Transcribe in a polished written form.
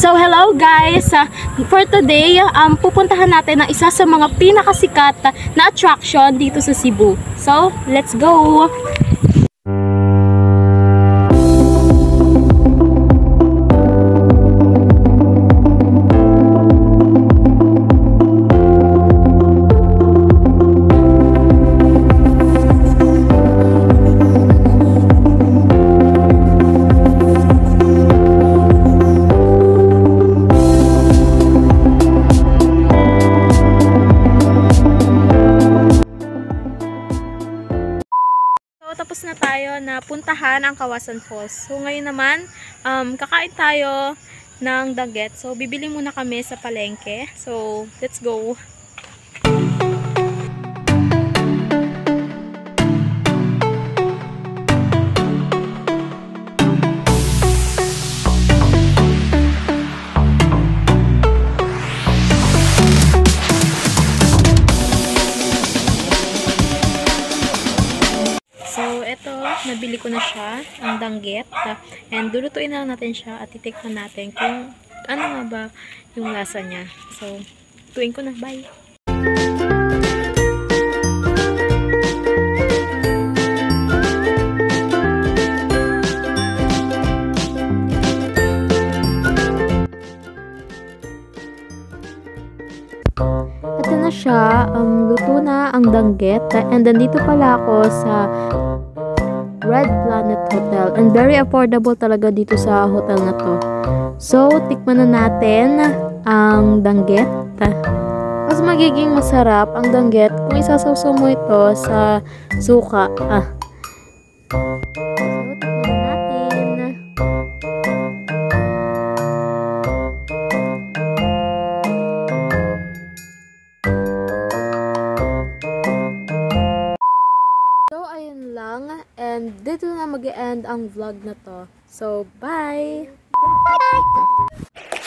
So hello guys, for today, pupuntahan natin ang isa sa mga pinakasikat na attraction dito sa Cebu. So, let's go! Tapos na tayo na puntahan ang Kawasan Falls. So ngayon naman, kakain tayo ng daget. So bibili muna kami sa palengke. So let's go! So, eto, nabili ko na siya, ang danggit. And lulutuin na lang natin siya at titikman natin kung ano nga ba yung lasa niya. So, tuwing ko na. Bye! Ito na siya, luto na ang danggit. And then dito pala ako sa Red Planet Hotel. And very affordable talaga dito sa hotel na to. So, tikman na natin ang danggit. Mas magiging masarap ang danggit kung isasawsaw mo ito sa suka. So, tikman na natin. So, ayun lang. And dito na mag-e-end ang vlog na to. So, bye! Bye!